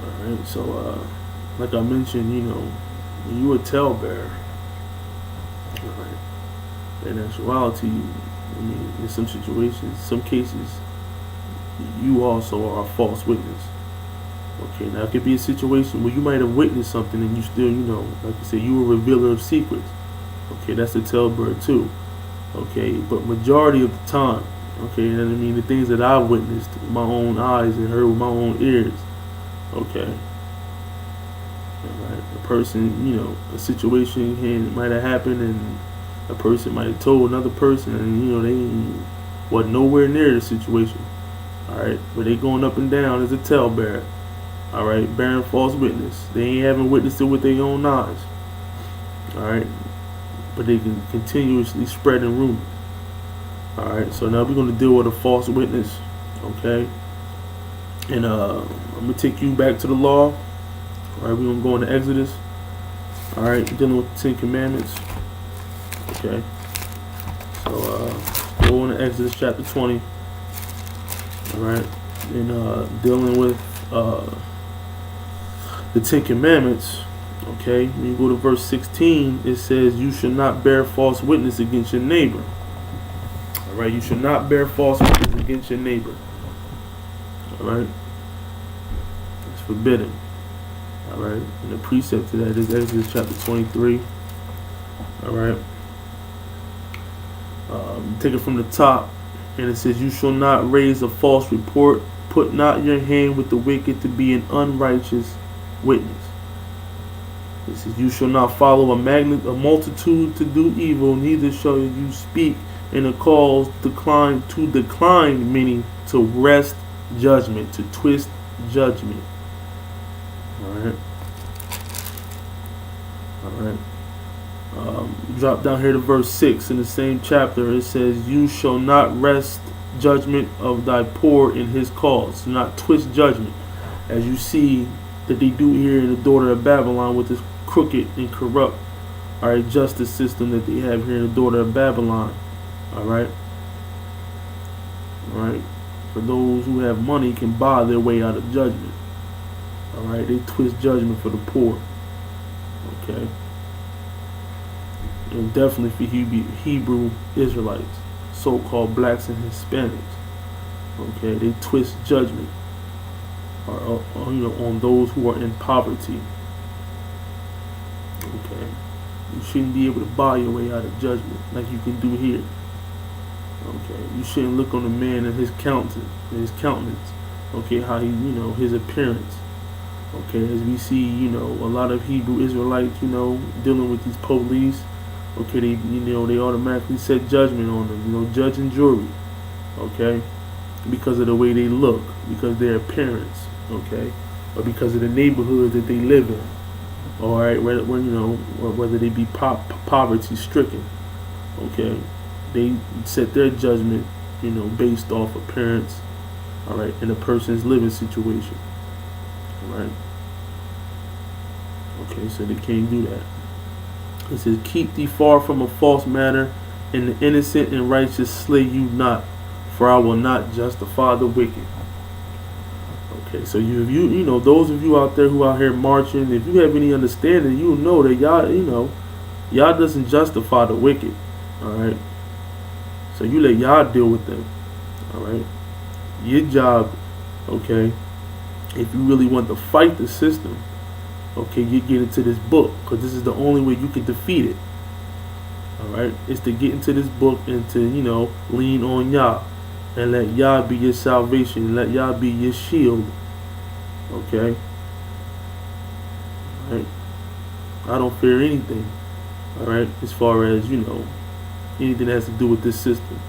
Alright, so like I mentioned, when you a talebearer, alright, in actuality, I mean, in some situations, some cases, you also are a false witness. Okay, now it could be a situation where you might have witnessed something and you still, like I said, you a revealer of secrets. Okay, that's the talebearer too. Okay, but majority of the time, okay, and I mean the things that I've witnessed with my own eyes and heard with my own ears, okay, alright, a person, a situation might have happened and a person might have told another person and, they wasn't nowhere near the situation, alright, but they going up and down as a talebearer, alright, bearing false witness. They ain't having witnessed it with their own eyes, alright, but they can continuously spreading rumors. Alright, so now we're going to deal with a false witness, okay? And I'm going to take you back to the law. Alright, we're going to go into Exodus. Alright, dealing with the 10 Commandments. Okay. So, go into Exodus chapter 20. Alright, and dealing with the 10 Commandments. Okay, when you go to verse 16, it says, you should not bear false witness against your neighbor. Alright, you should not bear false witness against your neighbor. Alright, it's forbidden. Alright, and the precept to that is Exodus chapter 23. Alright, take it from the top, and it says, you shall not raise a false report. Put not your hand with the wicked to be an unrighteous witness. It says, you shall not follow a multitude to do evil, neither shall you speak in a cause to decline, meaning to wrest judgment, to twist judgment. Alright. Alright. Drop down here to verse 6 in the same chapter. It says, you shall not wrest judgment of thy poor in his cause. Do not twist judgment, as you see that they do here in the daughter of Babylon with this crooked and corrupt, alright, justice system that they have here in the daughter of Babylon. Alright. Alright. For those who have money can buy their way out of judgment. Alright, they twist judgment for the poor. Okay. And definitely for Hebrew Israelites, so-called blacks and Hispanics. Okay, they twist judgment on those who are in poverty. Okay, you shouldn't be able to buy your way out of judgment like you can do here. Okay, you shouldn't look on the man and his countenance. Okay, how he, his appearance. Okay, as we see, a lot of Hebrew Israelites, dealing with these police. Okay, they automatically set judgment on them, judge and jury. Okay, because of the way they look, because of their appearance. Okay, or because of the neighborhood that they live in. All right, whether they be poverty stricken. Okay, they set their judgment, based off appearance. All right, in a person's living situation. All right. Okay, so they can't do that. It says, keep thee far from a false matter, and the innocent and righteous slay you not, for I will not justify the wicked. Okay, so those of you out there who out here marching, if you have any understanding, you'll know that Yah doesn't justify the wicked. Alright. So you let Yah deal with them. Alright. Your job, okay, if you really want to fight the system, okay, you get into this book, because this is the only way you can defeat it. Alright, is to get into this book and to, lean on Yah. And let Yah be your salvation. Let Yah be your shield. Okay? Alright? I don't fear anything. Alright? As far as, anything that has to do with this system.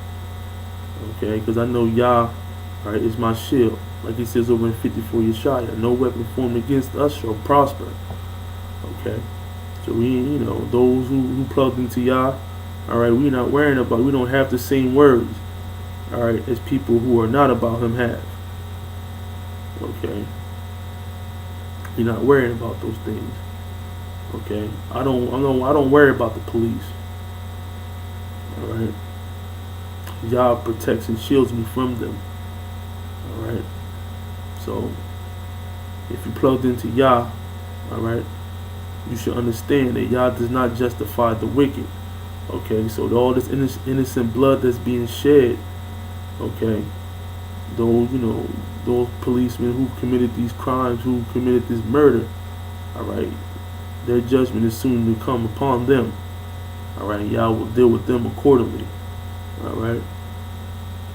Okay? Because I know Yah, alright, is my shield. Like he says over in 54 Yeshaya, no weapon formed against us shall prosper. Okay? So we, those who plugged into Yah, All right, we don't have the same words, all right, as people who are not about him have. Okay, we're not worrying about those things. Okay, I don't worry about the police. All right, Yah protects and shields me from them. All right, so if you plugged into Yah, all right, you should understand that Yah does not justify the wicked. Okay, so all this innocent blood that's being shed, okay, those policemen who committed these crimes, who committed this murder, all right, their judgment is soon to come upon them. All right, Yah will deal with them accordingly. All right.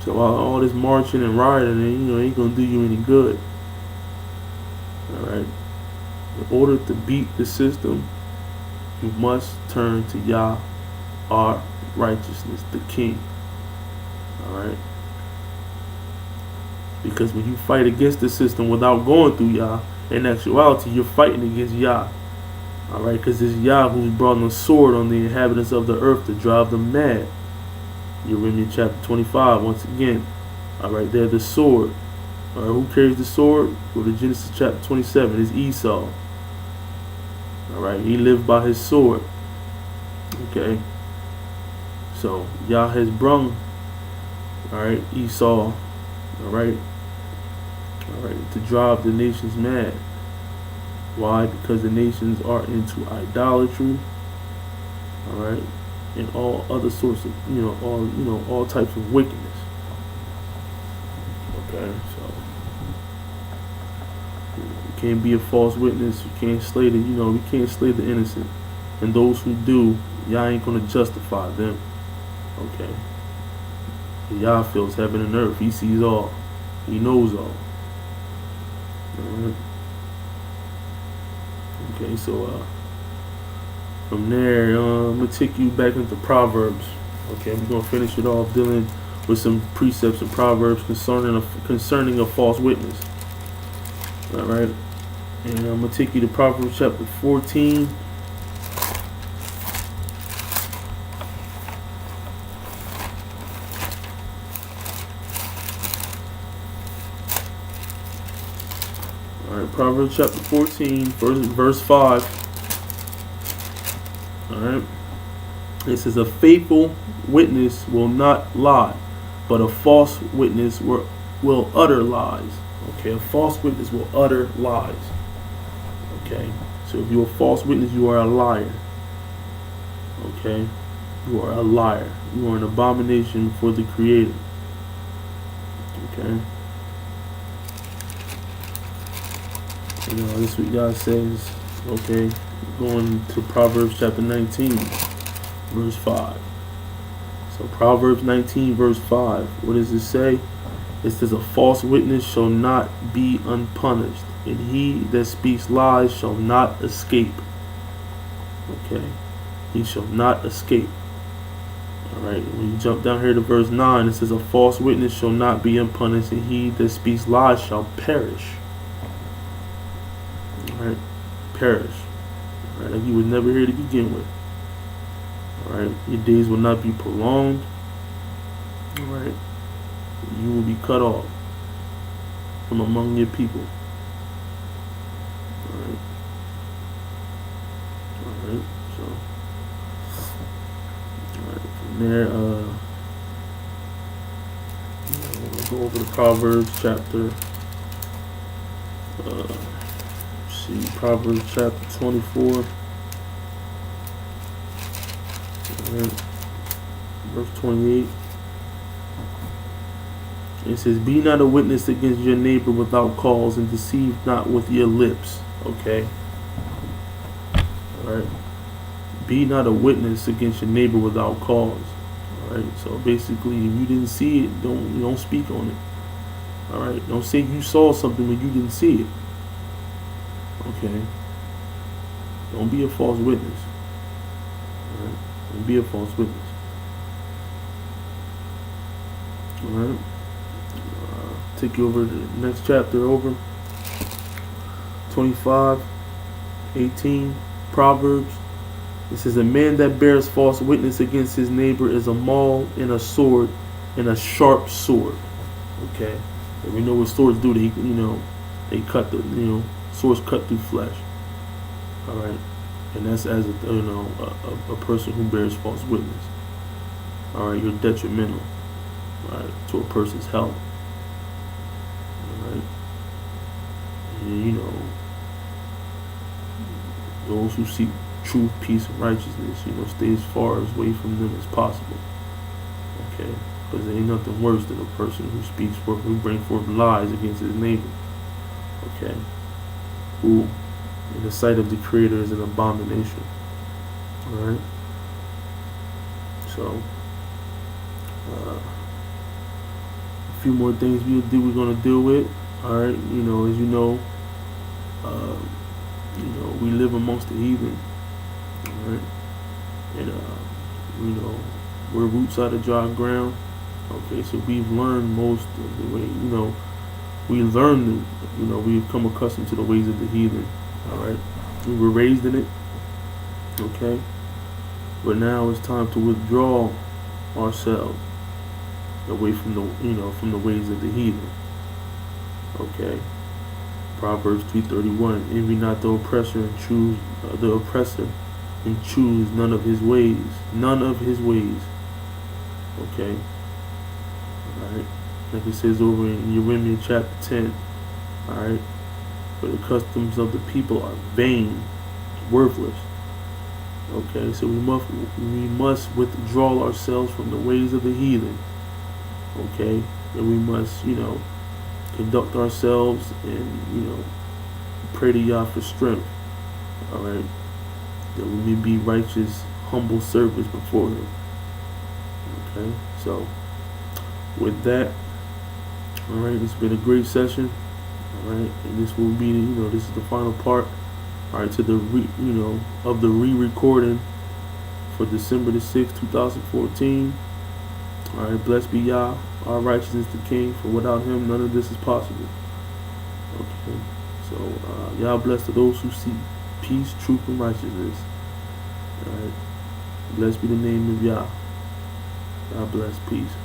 So all this marching and rioting, ain't gonna do you any good. All right. In order to beat the system, you must turn to Yah, our righteousness, the King. All right. Because when you fight against the system without going through Yah, in actuality, you're fighting against Yah. All right, because it's Yah who's brought a sword on the inhabitants of the earth to drive them mad. Jeremiah chapter 25, once again. All right, they're the sword. All right, who carries the sword? Go to Genesis chapter 27. It's Esau. All right, he lived by his sword. Okay. So Yah has brung, all right, Esau, all right, to drive the nations mad. Why? Because the nations are into idolatry, all right, and all other sorts of, all types of wickedness. Okay, so you can't be a false witness. You can't slay we can't slay the innocent, and those who do, Yah ain't gonna justify them. Okay, Yah fills heaven and earth. He sees all. He knows all. All right. Okay, so from there, I'm going to take you back into Proverbs. Okay, we're going to finish it off dealing with some precepts in Proverbs concerning a false witness. All right, and I'm going to take you to Proverbs chapter 14. Alright, Proverbs chapter 14, verse 5. Alright. It says, a faithful witness will not lie, but a false witness will utter lies. Okay, a false witness will utter lies. Okay, so if you're a false witness, you are a liar. Okay, you are a liar. You are an abomination for the Creator. Okay. This is what God says. Okay, going to Proverbs chapter 19, verse 5. So Proverbs 19, verse 5. What does it say? It says, a false witness shall not be unpunished, and he that speaks lies shall not escape. Okay, he shall not escape. Alright, when you jump down here to verse 9, it says, a false witness shall not be unpunished, and he that speaks lies shall perish. Alright, perish. Alright, like you was never here to begin with. Alright, your days will not be prolonged. Alright, you will be cut off from among your people. Alright, so from there, we'll go over to Proverbs chapter. Proverbs chapter 24. Verse 28. It says, be not a witness against your neighbor without cause, and deceive not with your lips. Okay. Alright. Be not a witness against your neighbor without cause. Alright. So basically, if you didn't see it, don't speak on it. Alright. Don't say you saw something when you didn't see it. Okay. Don't be a false witness. Alright. Don't be a false witness. Alright. Take you over to the next chapter over. 25, 18, Proverbs. It says, a man that bears false witness against his neighbor is a maul and a sword and a sharp sword. Okay, and we know what swords do. They cut swords cut through flesh. All right, and that's as a person who bears false witness. All right, you're detrimental, all right, to a person's health. All right, and those who seek truth, peace, and righteousness, stay as far away from them as possible. Okay, because there ain't nothing worse than a person who brings forth lies against his neighbor. Okay, who, in the sight of the Creator, is an abomination. All right. So, a few more things we're gonna deal with. All right. As you know, we live amongst the heathen. All right, and we're roots out of dry ground. Okay, so we've learned most of the way. We've come accustomed to the ways of the heathen. All right, we were raised in it. Okay, but now it's time to withdraw ourselves away from the ways of the heathen. Okay, Proverbs 3:31: envy not the oppressor and choose none of his ways. None of his ways. Okay. Alright. Like it says over in Jeremiah chapter 10. Alright. For the customs of the people are vain, worthless. Okay, so we must withdraw ourselves from the ways of the heathen. Okay. And we must, conduct ourselves and, pray to Yah for strength. Alright. That we may be righteous, humble servants before Him. Okay, so with that, all right, it's been a great session. All right, and this will be, this is the final part. All right, to the of the re-recording for December the 6th, 2014. All right, blessed be Yah, our righteousness, the King. For without Him, none of this is possible. Okay, so Yah bless to those who seek peace, truth, and righteousness. Alright. Blessed be the name of Yah. God bless. Peace.